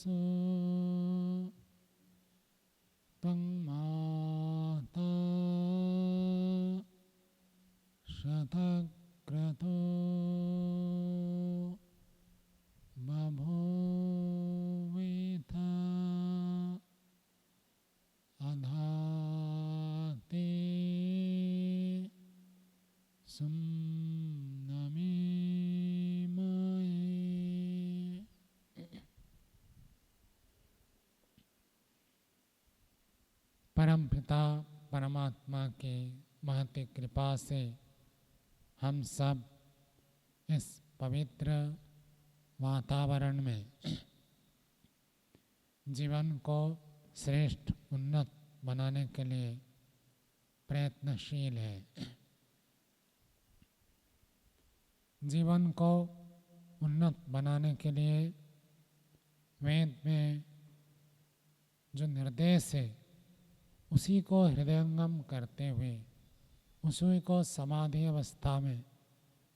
वसो त्वं माता शतक्रतो बभूविथ अधाते सुम्नमीमये। परम पिता परमात्मा की महती कृपा से हम सब इस पवित्र वातावरण में जीवन को श्रेष्ठ उन्नत बनाने के लिए प्रयत्नशील हैं। जीवन को उन्नत बनाने के लिए वेद में जो निर्देश है उसी को हृदयंगम करते हुए, उसी को समाधि अवस्था में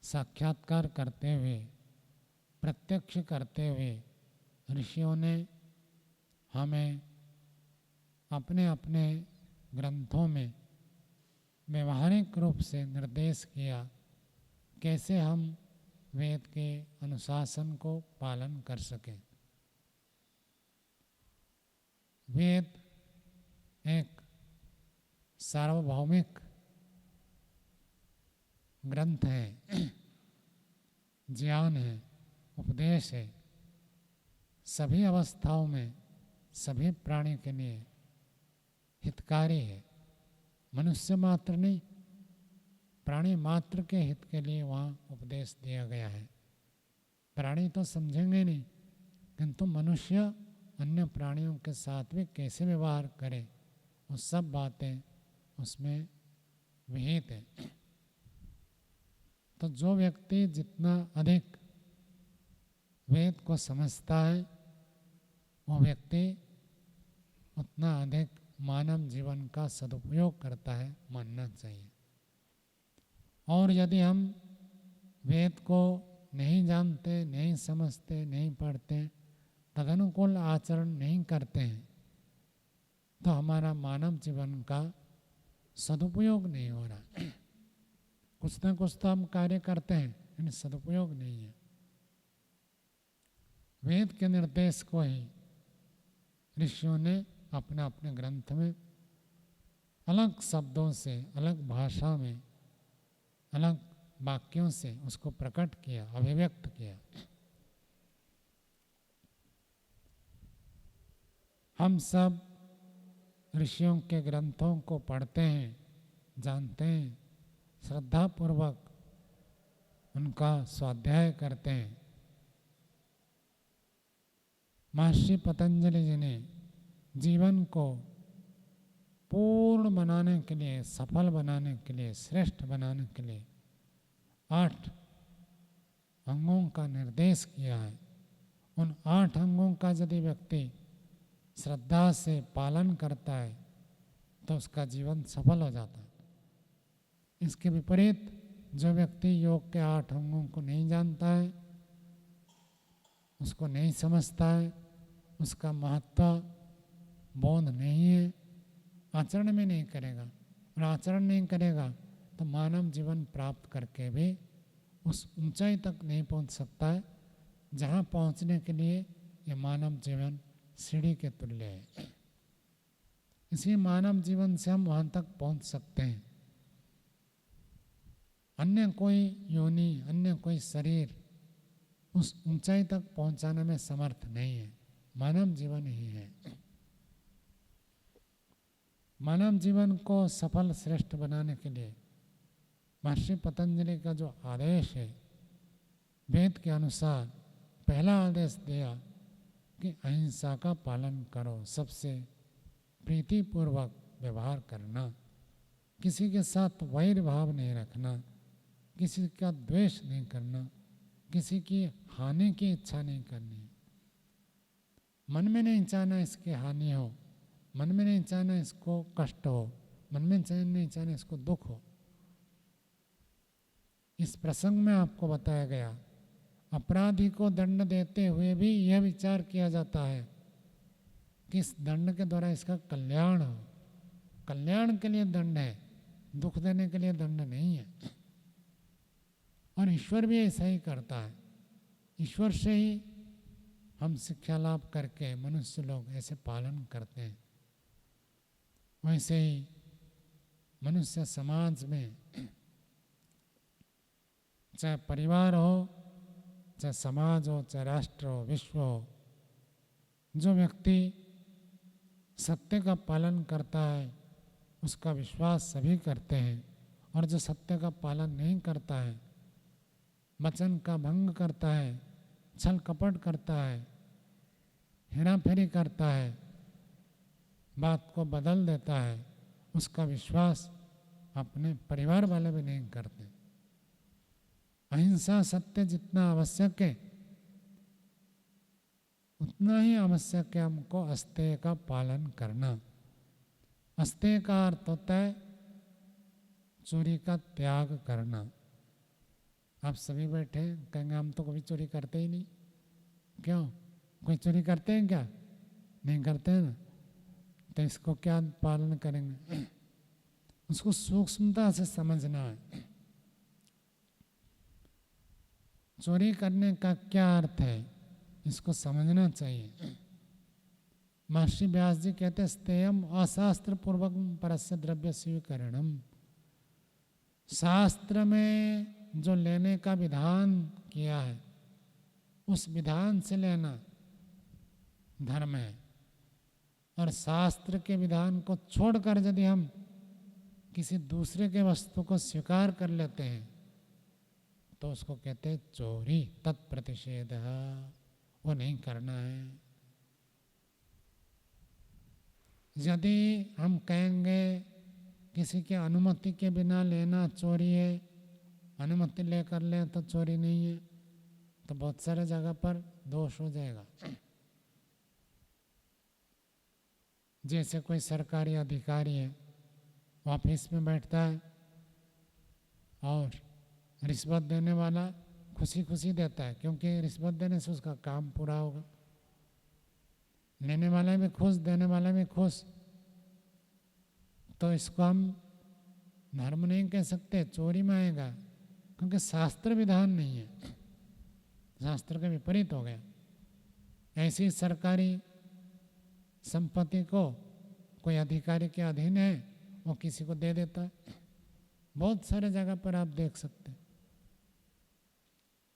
साक्षात्कार करते हुए, प्रत्यक्ष करते हुए ऋषियों ने हमें अपने अपने ग्रंथों में व्यवहारिक रूप से निर्देश किया कैसे हम वेद के अनुशासन को पालन कर सकें। वेद एक सार्वभौमिक ग्रंथ है, ज्ञान है, उपदेश है, सभी अवस्थाओं में सभी प्राणी के लिए हितकारी है। मनुष्य मात्र नहीं, प्राणी मात्र के हित के लिए वहाँ उपदेश दिया गया है। प्राणी तो समझेंगे नहीं, किंतु मनुष्य अन्य प्राणियों के साथ भी कैसे व्यवहार करे, वो सब बातें उसमें विहित है। तो जो व्यक्ति जितना अधिक वेद को समझता है वो व्यक्ति उतना अधिक मानव जीवन का सदुपयोग करता है, मानना चाहिए। और यदि हम वेद को नहीं जानते, नहीं समझते, नहीं पढ़ते, तदनुकूल आचरण नहीं करते हैं तो हमारा मानव जीवन का सदुपयोग नहीं हो रहा। कुछ न कुछ तो हम कार्य करते हैं लेकिन सदुपयोग नहीं है। वेद के निर्देश को ही ऋषियों ने अपने अपने ग्रंथ में अलग शब्दों से, अलग भाषा में, अलग वाक्यों से उसको प्रकट किया, अभिव्यक्त किया। हम सब ऋषियों के ग्रंथों को पढ़ते हैं, जानते हैं, श्रद्धापूर्वक उनका स्वाध्याय करते हैं। महर्षि पतंजलि जी ने जीवन को पूर्ण बनाने के लिए, सफल बनाने के लिए, श्रेष्ठ बनाने के लिए 8 अंगों का निर्देश किया है। उन 8 अंगों का यदि व्यक्ति श्रद्धा से पालन करता है तो उसका जीवन सफल हो जाता है। इसके विपरीत जो व्यक्ति योग के 8 अंगों को नहीं जानता है, उसको नहीं समझता है, उसका महत्व बोध नहीं है, आचरण में नहीं करेगा, और आचरण नहीं करेगा तो मानव जीवन प्राप्त करके भी उस ऊंचाई तक नहीं पहुंच सकता है जहां पहुंचने के लिए ये मानव जीवन सीढ़ी के तुल्य है। इसी मानव जीवन से हम वहां तक पहुंच सकते हैं। अन्य कोई योनि, अन्य कोई शरीर उस ऊंचाई तक पहुंचाने में समर्थ नहीं है, मानव जीवन ही है। मानव जीवन को सफल श्रेष्ठ बनाने के लिए महर्षि पतंजलि का जो आदेश है, वेद के अनुसार पहला आदेश दिया कि अहिंसा का पालन करो, सबसे प्रीतिपूर्वक व्यवहार करना, किसी के साथ वैर भाव नहीं रखना, किसी का द्वेष नहीं करना, किसी की हानि की इच्छा नहीं करनी। मन में नहीं चाहना इसकी हानि हो, मन में नहीं चाहना इसको कष्ट हो, मन में नहीं चाहना इसको दुख हो। इस प्रसंग में आपको बताया गया अपराधी को दंड देते हुए भी यह विचार किया जाता है किस दंड के द्वारा इसका कल्याण हो। कल्याण के लिए दंड है, दुख देने के लिए दंड नहीं है। और ईश्वर भी ऐसा ही करता है। ईश्वर से ही हम शिक्षा लाभ करके मनुष्य लोग ऐसे पालन करते हैं। वैसे ही मनुष्य समाज में चाहे परिवार हो, चाहे समाज हो, चाहे राष्ट्र हो, विश्व हो, जो व्यक्ति सत्य का पालन करता है उसका विश्वास सभी करते हैं। और जो सत्य का पालन नहीं करता है, वचन का भंग करता है, छल कपट करता है, हेरा फेरी करता है, बात को बदल देता है, उसका विश्वास अपने परिवार वाले भी नहीं करते। अहिंसा सत्य जितना आवश्यक है उतना ही आवश्यक है हमको अस्तेय का पालन करना। अस्तेय का अर्थ होता है चोरी का त्याग करना। आप सभी बैठे कहेंगे हम तो कभी चोरी करते ही नहीं। क्यों? कोई चोरी करते हैं क्या? नहीं करते हैं ना। तो इसको क्या पालन करेंगे? उसको सूक्ष्मता से समझना है। चोरी करने का क्या अर्थ है इसको समझना चाहिए। महर्षि व्यास जी कहते स्तेयम अशास्त्र पूर्वक परस्य द्रव्य स्वीकरणम। शास्त्र में जो लेने का विधान किया है उस विधान से लेना धर्म है। और शास्त्र के विधान को छोड़कर यदि हम किसी दूसरे के वस्तु को स्वीकार कर लेते हैं तो उसको कहते हैं चोरी। तत्प्रतिषेध, वो नहीं करना है। यदि हम कहेंगे किसी के अनुमति के बिना लेना चोरी है, अनुमति लेकर लें तो चोरी नहीं है, तो बहुत सारे जगह पर दोष हो जाएगा। जैसे कोई सरकारी अधिकारी है, ऑफिस में बैठता है और रिश्वत देने वाला खुशी खुशी देता है क्योंकि रिश्वत देने से उसका काम पूरा होगा। लेने वाला भी खुश, देने वाला भी खुश। तो इसको हम धर्म नहीं कह सकते, चोरी में आएगा क्योंकि शास्त्र विधान नहीं है, शास्त्र के विपरीत हो गया। ऐसी सरकारी संपत्ति को कोई अधिकारी के अधीन है वो किसी को दे देता है। बहुत सारे जगह पर आप देख सकते हैं।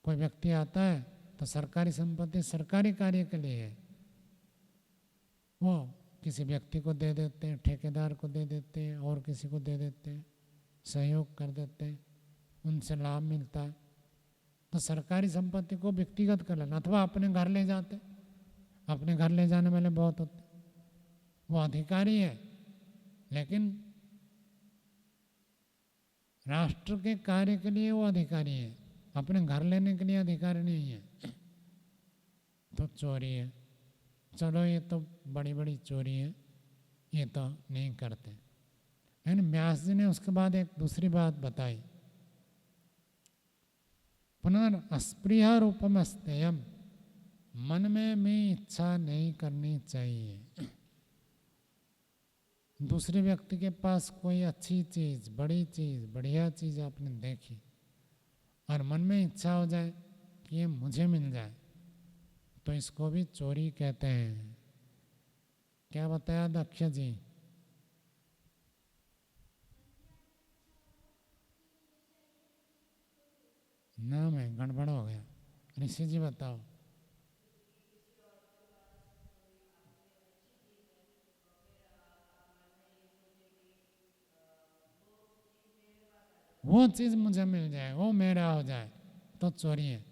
कोई व्यक्ति आता है तो सरकारी संपत्ति सरकारी कार्य के लिए है, वो किसी व्यक्ति को दे देते हैं, ठेकेदार को दे देते हैं और किसी को दे देते हैं, सहयोग कर देते हैं, उनसे लाभ मिलता है। तो सरकारी संपत्ति को व्यक्तिगत कर लेना अथवा अपने घर ले जाते। अपने घर ले जाने वाले बहुत होते। वो अधिकारी है लेकिन राष्ट्र के कार्य के लिए वो अधिकारी है, अपने घर लेने के लिए अधिकारी नहीं है। तो चोरी है। चलो ये तो बड़ी बड़ी चोरी है, ये तो नहीं करते। लेकिन व्यास जी ने उसके बाद एक दूसरी बात बताई। पुनर्स्पृहा रूपम अस्तेयम, मन में भी इच्छा नहीं करनी चाहिए। दूसरे व्यक्ति के पास कोई अच्छी चीज, बड़ी चीज, बढ़िया चीज आपने देखी और मन में इच्छा हो जाए कि ये मुझे मिल जाए, तो इसको भी चोरी कहते हैं। क्या बताया दक्ष जी? नाम है, गड़बड़ हो गया। ऋषि जी बताओ। वो चीज़ मुझे मिल जाए, वो मेरा हो जाए तो चोरी है।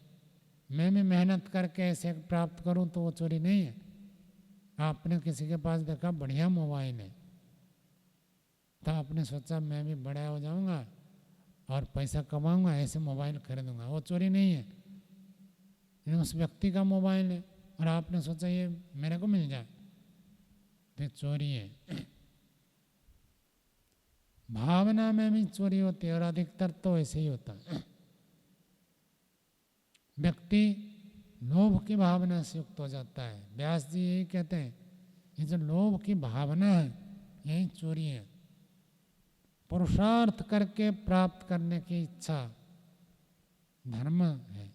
मैं भी मेहनत करके ऐसे प्राप्त करूं तो वो चोरी नहीं है। आपने किसी के पास देखा बढ़िया मोबाइल है तो आपने सोचा मैं भी बड़ा हो जाऊंगा और पैसा कमाऊंगा, ऐसे मोबाइल खरीदूंगा, वो चोरी नहीं है। ये उस व्यक्ति का मोबाइल है और आपने सोचा ये मेरे को मिल जाए तो ये चोरी है। भावना में भी चोरी होती है और अधिकतर तो ऐसे ही होता है। व्यक्ति लोभ की भावना से युक्त हो जाता है। व्यास जी यही कहते हैं ये जो लोभ की भावना है यही चोरी है। पुरुषार्थ करके प्राप्त करने की इच्छा धर्म है,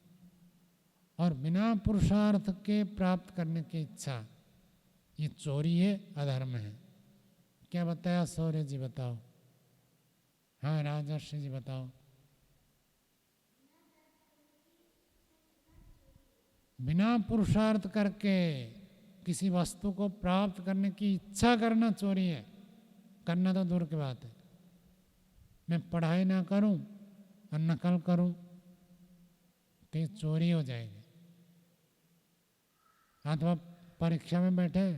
और बिना पुरुषार्थ के प्राप्त करने की इच्छा ये चोरी है, अधर्म है। क्या बताया सौर्य जी, बताओ। हाँ राजर्षि जी बताओ। बिना पुरुषार्थ करके किसी वस्तु को प्राप्त करने की इच्छा करना चोरी है। करना तो दूर की बात है, मैं पढ़ाई ना करूं और नकल करूं तो ये चोरी हो जाएगी। अथवा परीक्षा में बैठे,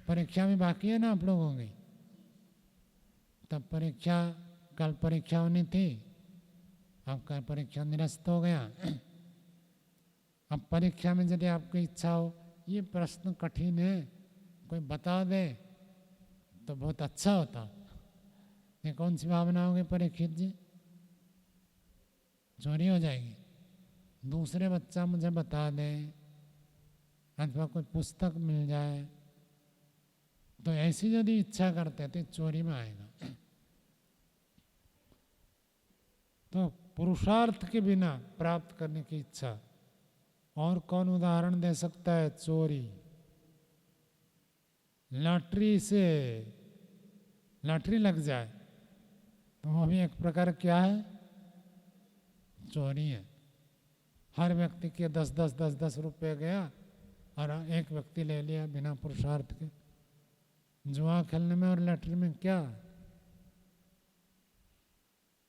परीक्षा भी बाकी है ना आप लोगों की, तब परीक्षा, कल परीक्षा होनी थी, अब कल परीक्षा निरस्त हो गया। अब परीक्षा में यदि आपकी इच्छा हो ये प्रश्न कठिन है, कोई बता दे तो बहुत अच्छा होता, ये कौन सी भावना होगी परीक्षित जी? चोरी हो जाएगी। दूसरे बच्चा मुझे बता दे अथवा कोई पुस्तक मिल जाए, तो ऐसी यदि इच्छा करते तो चोरी में आएगा। तो पुरुषार्थ के बिना प्राप्त करने की इच्छा। और कौन उदाहरण दे सकता है? चोरी। लॉटरी से, लॉटरी लग जाए तो वो भी एक प्रकार क्या है? चोरी है। हर व्यक्ति के 10 रुपए गया और एक व्यक्ति ले लिया बिना पुरुषार्थ के। जुआ खेलने में और लॉटरी में क्या?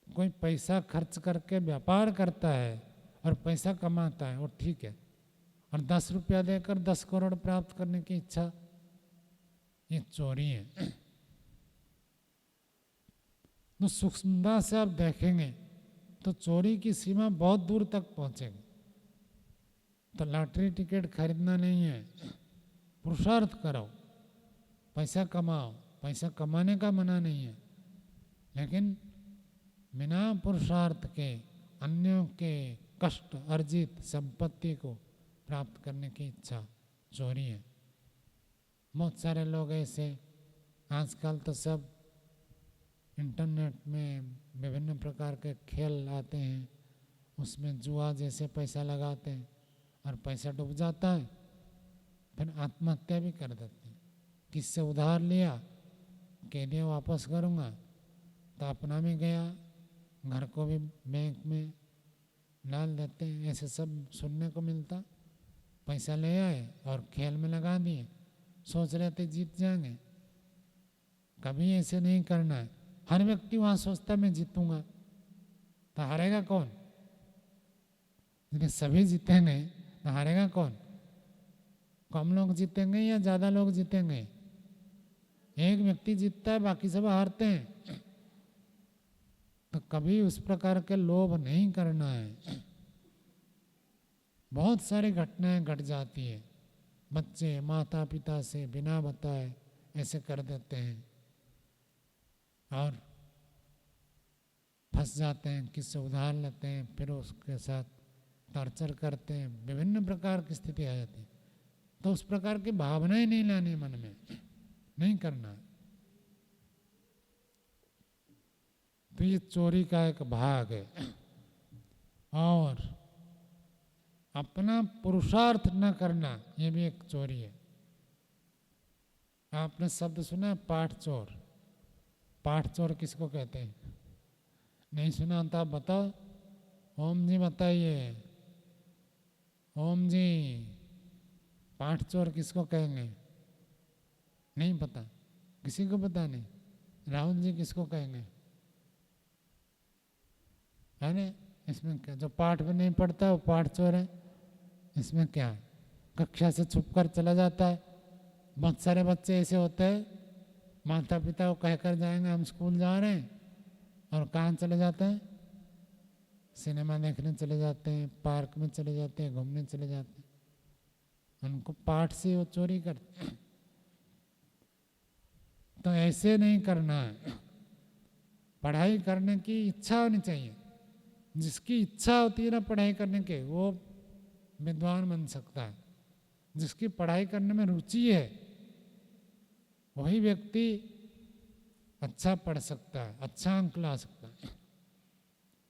कोई पैसा खर्च करके व्यापार करता है और पैसा कमाता है, वो ठीक है, और 10 रुपया देकर 10 करोड़ प्राप्त करने की इच्छा, ये चोरी है। तो सूक्ष्मता से आप देखेंगे तो चोरी की सीमा बहुत दूर तक पहुंचेगी। तो लॉटरी टिकट खरीदना नहीं है, पुरुषार्थ करो, पैसा कमाओ, पैसा कमाने का मना नहीं है, लेकिन बिना पुरुषार्थ के अन्यों के कष्ट अर्जित संपत्ति को प्राप्त करने की इच्छा चोरी है। बहुत सारे लोग ऐसे, आजकल तो सब इंटरनेट में विभिन्न प्रकार के खेल आते हैं, उसमें जुआ जैसे पैसा लगाते हैं और पैसा डूब जाता है, फिर आत्महत्या भी कर देते हैं। किससे उधार लिया, कह दिया वापस करूँगा, तो अपना भी गया, घर को भी बैंक में डाल देते हैं। ऐसे सब सुनने को मिलता। पैसा ले आए और खेल में लगा दिए, सोच रहे थे जीत जाएंगे। कभी ऐसे नहीं करना है। हर व्यक्ति वहाँ सोचता मैं जीतूंगा, तो हारेगा कौन? यदि सभी जीतेंगे तो हारेगा कौन? कम लोग जीतेंगे या ज़्यादा लोग जीतेंगे? एक व्यक्ति जीतता है, बाकी सब हारते हैं। तो कभी उस प्रकार के लोभ नहीं करना है। बहुत सारी घटनाएं घट जाती है, बच्चे माता पिता से बिना बताए ऐसे कर देते हैं और फंस जाते हैं, किससे उधार लेते हैं, फिर उसके साथ टॉर्चर करते हैं, विभिन्न प्रकार की स्थिति आ जाती है। तो उस प्रकार की भावनाएं नहीं लानी मन में, नहीं करना। तो ये चोरी का एक भाग है। और अपना पुरुषार्थ न करना, ये भी एक चोरी है। आपने शब्द सुना है पाठ चोर? पाठ चोर किसको कहते हैं? नहीं सुना तो आप बताओ। ओम जी बताइए। ओम जी, पाठ चोर किसको कहेंगे? नहीं पता? किसी को पता नहीं? राहुल जी किसको कहेंगे? है ना? इसमें क्या, जो पाठ में नहीं पढ़ता वो पाठ चोर है। इसमें क्या है? कक्षा से छुपकर चला जाता है। बहुत सारे बच्चे ऐसे होते हैं, माता पिता को कहकर जाएंगे हम स्कूल जा रहे हैं, और कहाँ चले जाते हैं? सिनेमा देखने चले जाते हैं, पार्क में चले जाते हैं, घूमने चले जाते हैं। उनको पाठ से वो चोरी करते हैं। तो ऐसे नहीं करना है। पढ़ाई करने की इच्छा होनी चाहिए। जिसकी इच्छा होती है ना पढ़ाई करने के, वो विद्वान बन सकता है। जिसकी पढ़ाई करने में रुचि है वही व्यक्ति अच्छा पढ़ सकता है, अच्छा अंक ला सकता है।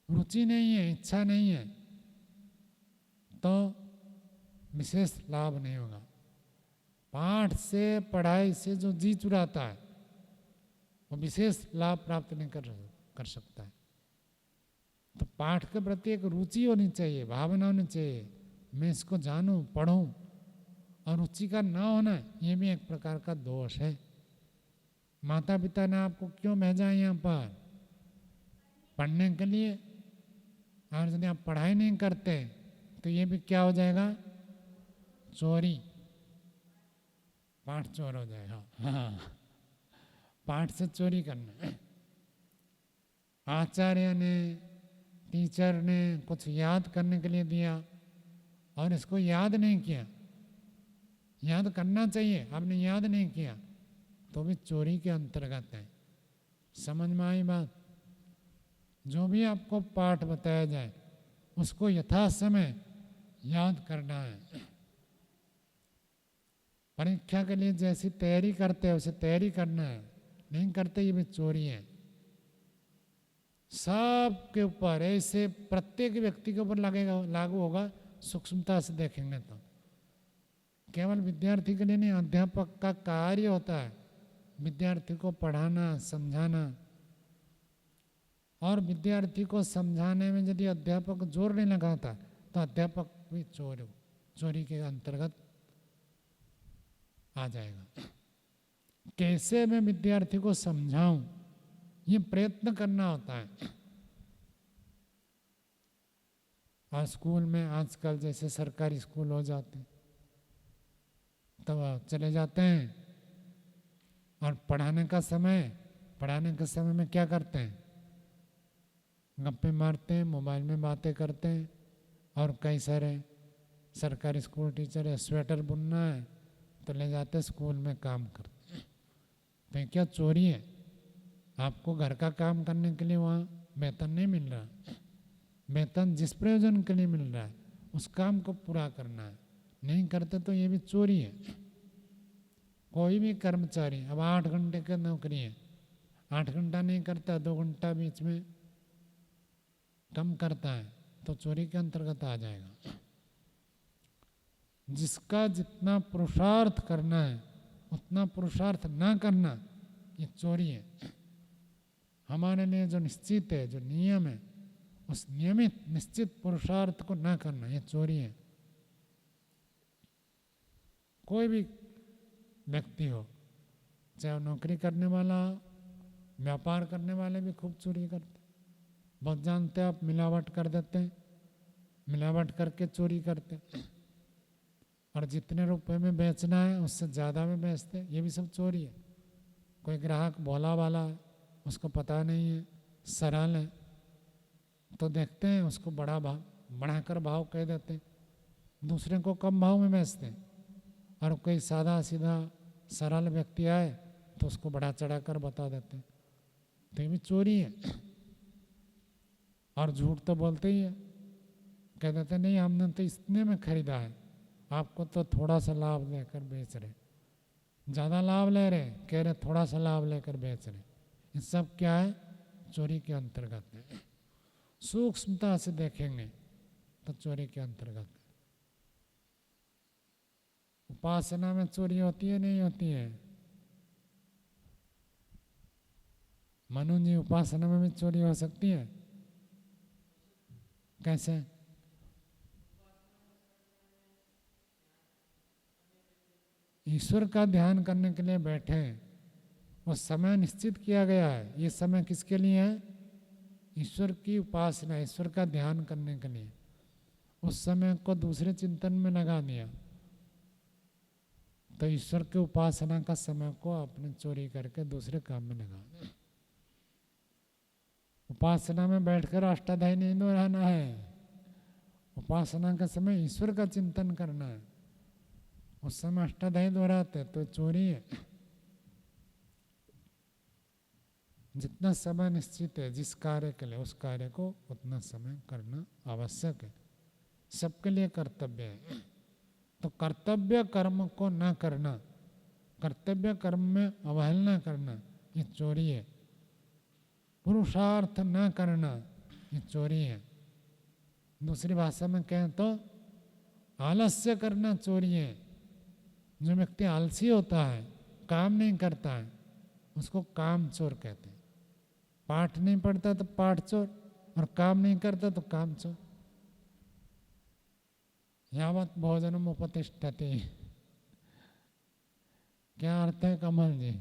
रुचि नहीं है, इच्छा नहीं है, तो विशेष लाभ नहीं होगा। पाठ से, पढ़ाई से जो जी चुराता है वो विशेष लाभ प्राप्त नहीं कर सकता है। तो पाठ के प्रति एक रुचि होनी चाहिए, भावना होनी चाहिए, मैं इसको जानूं, पढ़ूं। और रुचि का ना होना ये भी एक प्रकार का दोष है। माता पिता ने आपको क्यों भेजा है यहाँ पर? पढ़ने के लिए। और यदि आप पढ़ाई नहीं करते तो ये भी क्या हो जाएगा? चोरी, पाठ चोर हो जाएगा। हाँ, पाठ से चोरी करना। आचार्य ने, टीचर ने कुछ याद करने के लिए दिया और इसको याद नहीं किया। याद करना चाहिए, आपने याद नहीं किया तो भी चोरी के अंतर्गत है। समझ में आई बात? जो भी आपको पाठ बताया जाए उसको यथा समय याद करना है। परीक्षा के लिए जैसी तैयारी करते हैं उसे तैयारी करना है, नहीं करते ये भी चोरी है। सब के ऊपर ऐसे प्रत्येक व्यक्ति के ऊपर लगेगा, लागू होगा सूक्ष्मता से देखेंगे तो। केवल विद्यार्थी के लिए नहीं, अध्यापक का कार्य होता है विद्यार्थी को पढ़ाना, समझाना। और विद्यार्थी को समझाने में यदि अध्यापक जोर नहीं लगाता तो अध्यापक भी चोरी के अंतर्गत आ जाएगा। कैसे मैं विद्यार्थी को समझाऊं, ये प्रयत्न करना होता है। और स्कूल में आजकल जैसे सरकारी स्कूल हो जाते हैं तब चले जाते हैं और पढ़ाने के समय में क्या करते हैं? गप्पे मारते हैं, मोबाइल में बातें करते हैं। और कई सारे सरकारी स्कूल टीचर है, स्वेटर बुनना है तो ले जाते स्कूल में काम करते हैं। तो ये क्या चोरी है? आपको घर का काम करने के लिए वहाँ वेतन नहीं मिल रहा। वेतन जिस प्रयोजन के लिए मिल रहा है उस काम को पूरा करना है, नहीं करते तो ये भी चोरी है। कोई भी कर्मचारी, अब 8 घंटे की नौकरी है, 8 घंटा नहीं करता, 2 घंटा बीच में कम करता है तो चोरी के अंतर्गत आ जाएगा। जिसका जितना पुरुषार्थ करना है उतना पुरुषार्थ ना करना ये चोरी है। हमारे लिए जो निश्चित है, जो नियम है, उस नियमित निश्चित पुरुषार्थ को ना करना ये चोरी है। कोई भी व्यक्ति हो, चाहे नौकरी करने वाला, व्यापार करने वाले भी खूब चोरी करते। बहुत जानते हैं आप, मिलावट कर देते हैं, मिलावट करके चोरी करते। और जितने रुपए में बेचना है उससे ज़्यादा में बेचते, ये भी सब चोरी है। कोई ग्राहक भोला वाला है, उसको पता नहीं है, सरल है, तो देखते हैं उसको बढ़ाकर भाव कह देते हैं, दूसरे को कम भाव में बेचते हैं। और कोई सादा सीधा सरल व्यक्ति आए तो उसको बढ़ा चढ़ा कर बता देते हैं, तो ये भी चोरी है। और झूठ तो बोलते ही है, कह देते नहीं हमने तो इतने में खरीदा है, आपको तो थोड़ा सा लाभ लेकर बेच रहे, ज़्यादा लाभ ले रहे, कह रहे थोड़ा सा लाभ लेकर बेच रहे। ये सब क्या है? चोरी के अंतर्गत है। सूक्ष्मता से देखेंगे तो चोरी के अंतर्गत। उपासना में चोरी होती है नहीं होती है? मनु जी, उपासना में भी चोरी हो सकती है? कैसे? ईश्वर का ध्यान करने के लिए बैठे, वो समय निश्चित किया गया है। ये समय किसके लिए है? ईश्वर की उपासना, ईश्वर का ध्यान करने के लिए। उस समय को दूसरे चिंतन में लगा दिया तो ईश्वर के उपासना का समय को आपने चोरी करके दूसरे काम में लगा दिया। उपासना में बैठकर अष्टाध्यायी नहीं दोहराना है, उपासना का समय ईश्वर का चिंतन करना है। उस समय अष्टाध्यायी दोहराते तो चोरी है। जितना समय निश्चित है जिस कार्य के लिए, उस कार्य को उतना समय करना आवश्यक है, सबके लिए कर्तव्य है। तो कर्तव्य कर्म को न करना कर्तव्य कर्म में अवहेलना करना ये चोरी है। पुरुषार्थ न करना ये चोरी है। दूसरी भाषा में कहें तो आलस्य करना चोरी है। जो व्यक्ति आलसी होता है, काम नहीं करता है, उसको काम चोर कहते हैं। पाठ नहीं पढ़ता तो पाठ चोर, और काम नहीं करता तो काम चोर। यावत भोजनम उपतिष्ठति, क्या अर्थ है कमल जी?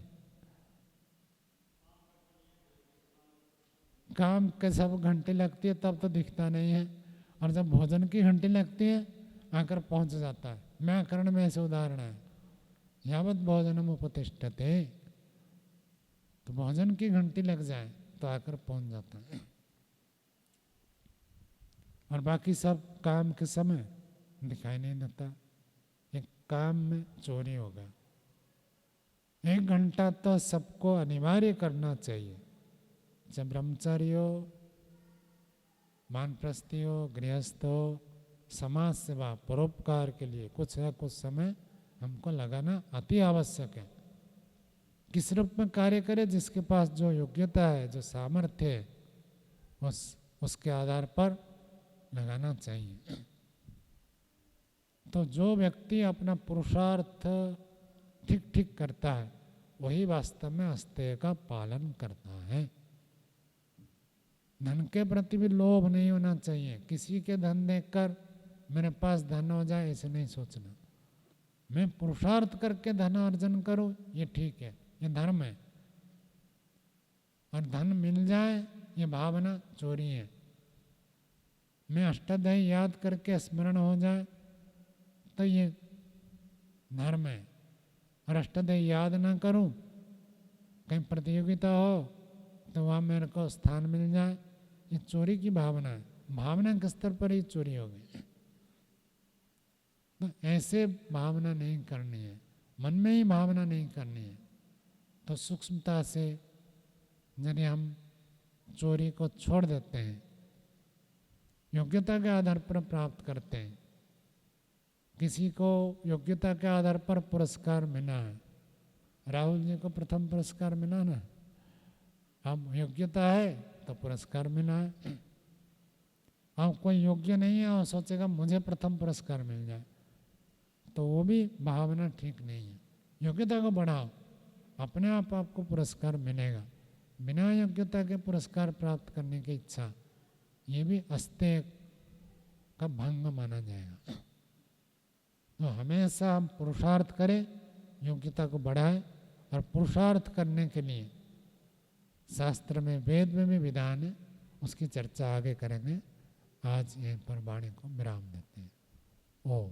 काम के सब घंटे लगती है तब तो दिखता नहीं है, और जब भोजन की घंटी लगती है आकर पहुंच जाता है। व्याकरण में ऐसे उदाहरण है। यावत भोजनम उपतिष्ठते, तो भोजन की घंटी लग जाए तो आकर पहुंच जाता है, और बाकी सब काम के समय दिखाई नहीं देता। एक काम में चोरी होगा। 1 घंटा तो सबको अनिवार्य करना चाहिए। चाहे ब्रह्मचारी हो, वानप्रस्थी हो, गृहस्थ हो, समाज सेवा परोपकार के लिए कुछ न कुछ समय हमको लगाना अति आवश्यक है। किस रूप में कार्य करे, जिसके पास जो योग्यता है, जो सामर्थ्य है, उसके आधार पर लगाना चाहिए। तो जो व्यक्ति अपना पुरुषार्थ ठीक ठीक करता है वही वास्तव में अस्तेय का पालन करता है। धन के प्रति भी लोभ नहीं होना चाहिए। किसी के धन देखकर मेरे पास धन हो जाए ऐसे नहीं सोचना। मैं पुरुषार्थ करके धन अर्जन करूं ये ठीक है, ये धर्म है। और धन मिल जाए ये भावना चोरी है। मैं अष्टाध्यायी याद करके स्मरण हो जाए तो ये धर्म है, और अष्टाध्यायी याद ना करूं, कहीं प्रतियोगिता हो तो वहाँ मेरे को स्थान मिल जाए, ये चोरी की भावना है। भावना के स्तर पर ही चोरी होगी। तो ऐसे भावना नहीं करनी है, मन में ही भावना नहीं करनी है। तो सूक्ष्मता से यदि हम चोरी को छोड़ देते हैं, योग्यता के आधार पर प्राप्त करते हैं। किसी को योग्यता के आधार पर पुरस्कार मिला है, राहुल जी को प्रथम पुरस्कार मिला ना, अब योग्यता है तो पुरस्कार मिला है। अब कोई योग्य नहीं है और सोचेगा मुझे प्रथम पुरस्कार मिल जाए, तो वो भी भावना ठीक नहीं है। योग्यता को बढ़ाओ, अपने आप आपको पुरस्कार मिलेगा। बिना योग्यता के पुरस्कार प्राप्त करने की इच्छा, ये भी अस्तेय का भंग माना जाएगा। तो हमेशा हम पुरुषार्थ करें, योग्यता को बढ़ाएं, और पुरुषार्थ करने के लिए शास्त्र में, वेद में भी विधान है, उसकी चर्चा आगे करेंगे। आज यहीं पर वाणी को विराम देते हैं। ओम।